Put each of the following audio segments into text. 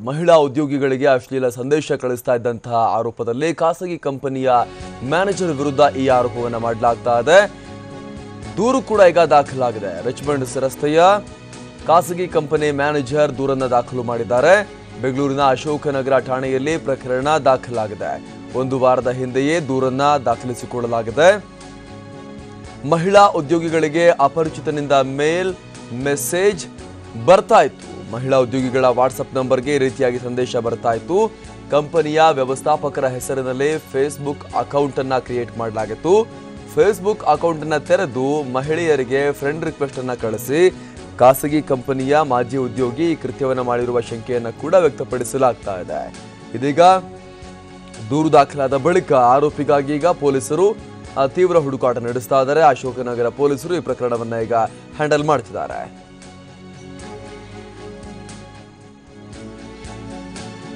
ಮಹಿಳಾ ಉದ್ಯೋಗಿಗಳಿಗೆ ಅಶ್ಲೀಲ ಸಂದೇಶ ಕಳಿಸ್ತಾ ಇದ್ದಂತಹ ಆರೋಪದಲ್ಲಿ ಖಾಸಗಿ ಕಂಪನಿಯ ಮ್ಯಾನೇಜರ್ ವಿರುದ್ಧ ಈ ಆರೋಪವನ್ನು ಮಾಡಲಾಗ್ತಾ ಇದೆ. ದೂರು ಕೂಡ ಈಗ ದಾಖಲಾಗಿದೆ. ರಿಚ್ಮಂಡ್ ರಸ್ತೆಯ ಖಾಸಗಿ ಕಂಪನಿ ಮ್ಯಾನೇಜರ್ ದೂರನ್ನು ದಾಖಲು ಮಾಡಿದ್ದಾರೆ. ಬೆಂಗಳೂರಿನ ಅಶೋಕನಗರ ಠಾಣೆಯಲ್ಲಿ ಪ್ರಕರಣ ದಾಖಲಾಗಿದೆ. ಒಂದು ವಾರದ ಹಿಂದೆಯೇ ದೂರನ್ನ ದಾಖಲಿಸಿಕೊಳ್ಳಲಾಗಿದೆ. ಮಹಿಳಾ ಉದ್ಯೋಗಿಗಳಿಗೆ ಅಪರಿಚಿತನಿಂದ ಮೇಲ್ ಮೆಸೇಜ್ ಬರ್ತಾ ಇತ್ತು. ಮಹಿಳಾ ಉದ್ಯೋಗಿಗಳ ವಾಟ್ಸಪ್ ನಂಬರ್ಗೆ ಈ ರೀತಿಯಾಗಿ ಸಂದೇಶ ಬರ್ತಾ ಇತ್ತು. ಕಂಪನಿಯ ವ್ಯವಸ್ಥಾಪಕರ ಹೆಸರಿನಲ್ಲಿ ಫೇಸ್ಬುಕ್ ಅಕೌಂಟ್ ಅನ್ನ ಕ್ರಿಯೇಟ್ ಮಾಡಲಾಗಿತ್ತು. ಫೇಸ್ಬುಕ್ ಅಕೌಂಟ್ ಅನ್ನ ತೆರೆದು ಮಹಿಳೆಯರಿಗೆ ಫ್ರೆಂಡ್ ರಿಕ್ವೆಸ್ಟ್ ಅನ್ನ ಕಳಿಸಿ ಖಾಸಗಿ ಕಂಪನಿಯ ಮಾಜಿ ಉದ್ಯೋಗಿ ಈ ಕೃತ್ಯವನ್ನು ಮಾಡಿರುವ ಶಂಕೆಯನ್ನು ಕೂಡ ವ್ಯಕ್ತಪಡಿಸಲಾಗ್ತಾ ಇದೆ. ಇದೀಗ ದೂರು ದಾಖಲಾದ ಬಳಿಕ ಆರೋಪಿಗಾಗಿ ಈಗ ಪೊಲೀಸರು ತೀವ್ರ ಹುಡುಕಾಟ ನಡೆಸ್ತಾ ಇದ್ದಾರೆ. ಅಶೋಕನಗರ ಪೊಲೀಸರು ಈ ಪ್ರಕರಣವನ್ನ ಈಗ ಹ್ಯಾಂಡಲ್ ಮಾಡ್ತಿದ್ದಾರೆ.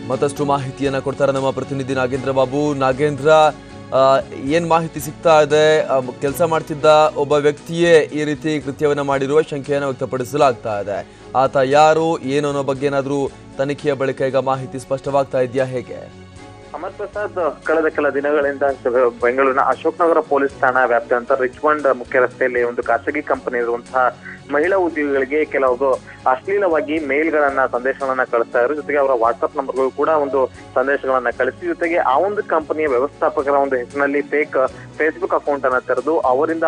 ಮತ್ತಷ್ಟು ಮಾಹಿತಿಯನ್ನ ಕೊಡ್ತಾರೆ ನಮ್ಮ ಪ್ರತಿನಿಧಿ ನಾಗೇಂದ್ರ ಬಾಬು. ನಾಗೇಂದ್ರ, ಏನ್ ಮಾಹಿತಿ ಸಿಗ್ತಾ ಇದೆ? ಕೆಲಸ ಮಾಡ್ತಿದ್ದ ಒಬ್ಬ ವ್ಯಕ್ತಿಯೇ ಈ ರೀತಿ ಕೃತ್ಯವನ್ನ ಮಾಡಿರುವ ಶಂಕೆಯನ್ನು ವ್ಯಕ್ತಪಡಿಸಲಾಗ್ತಾ ಇದೆ. ಆತ ಯಾರು ಏನು ಅನ್ನೋ ಬಗ್ಗೆ ಏನಾದ್ರೂ ತನಿಖೆಯ ಬಳಿಕ ಈಗ ಮಾಹಿತಿ ಸ್ಪಷ್ಟವಾಗ್ತಾ ಇದೆಯಾ, ಹೇಗೆ? ಅಮರ್ ಪ್ರಸಾದ್, ಕಳೆದ ಕೆಲ ದಿನಗಳಿಂದ ಬೆಂಗಳೂರಿನ ಅಶೋಕನಗರ ಪೊಲೀಸ್ ಠಾಣಾ ವ್ಯಾಪ್ತಿಯಂತ ರಿಚ್ಮಂಡ್ ಮುಖ್ಯ ರಸ್ತೆಯಲ್ಲಿ ಒಂದು ಖಾಸಗಿ ಕಂಪನಿ ಇರುವಂತಹ ಮಹಿಳಾ ಉದ್ಯೋಗಿಗಳಿಗೆ ಕೆಲವು ಅಶ್ಲೀಲವಾಗಿ ಮೇಲ್ಗಳನ್ನ ಸಂದೇಶಗಳನ್ನ ಕಳಿಸ್ತಾ ಇದ್ರು. ಜೊತೆಗೆ ಅವರ ವಾಟ್ಸ್ಆಪ್ ನಂಬರ್ಗಳು ಕೂಡ ಒಂದು ಸಂದೇಶಗಳನ್ನ ಕಳಿಸಿ, ಜೊತೆಗೆ ಆ ಒಂದು ಕಂಪನಿಯ ವ್ಯವಸ್ಥಾಪಕರ ಒಂದು ಹೆಸರಿನಲ್ಲಿ ಫೇಸ್ಬುಕ್ ಅಕೌಂಟ್ ಅನ್ನ ತೆರೆದು ಅವರಿಂದ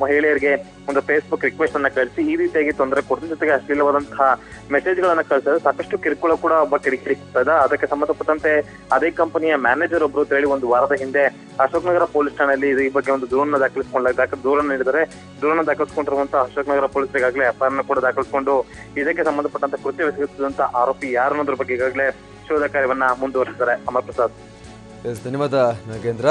ಮಹಿಳೆಯರಿಗೆ ಒಂದು ಫೇಸ್ಬುಕ್ ರಿಕ್ವೆಸ್ಟ್ ಅನ್ನ ಕಳಿಸಿ ಈ ರೀತಿಯಾಗಿ ತೊಂದರೆ ಕೊಡ್ತಾರೆ. ಜೊತೆಗೆ ಅಶ್ಲೀಲವಾದಂತಹ ಮೆಸೇಜ್ ಗಳನ್ನ ಕಳಿಸಿದ್ರೆ ಸಾಕಷ್ಟು ಕಿರುಕುಳ ಕೂಡ ಒಬ್ಬ ಕಿರಿಕಿರಿ ಇದೆ. ಅದಕ್ಕೆ ಸಂಬಂಧಪಟ್ಟಂತೆ ಅದೇ ಕಂಪನಿಯ ಮ್ಯಾನೇಜರ್ ಒಬ್ರು ಹೇಳಿ ಒಂದು ವಾರದ ಹಿಂದೆ ಅಶೋಕನಗರ ಪೊಲೀಸ್ ಠಾಣೆಯಲ್ಲಿ ಈ ಬಗ್ಗೆ ಒಂದು ದೂರನ್ನು ನೀಡಿದರೆ. ದೂರನ್ನು ದಾಖಲಿಸಿಕೊಂಡಿರುವಂತಹ ಅಶೋಕನಗರ ಪೊಲೀಸ್ ಈಗಾಗಲೇ ಎಫ್ಐಆರ್ ಕೂಡ ದಾಖಲಿಸಿಕೊಂಡು ಇದಕ್ಕೆ ಸಂಬಂಧಪಟ್ಟಂತ ಕೃತ್ಯ ಎಸಗಿದಂತ ಆರೋಪಿ ಯಾರು ಅನ್ನೋದ್ರ ಬಗ್ಗೆ ಈಗಾಗಲೇ ಶೋಧ ಕಾರ್ಯವನ್ನ ಮುಂದುವರಿಸಿದ್ದಾರೆ. ಅಮರ್ ಪ್ರಸಾದ್, ಧನ್ಯವಾದ ನಾಗೇಂದ್ರ.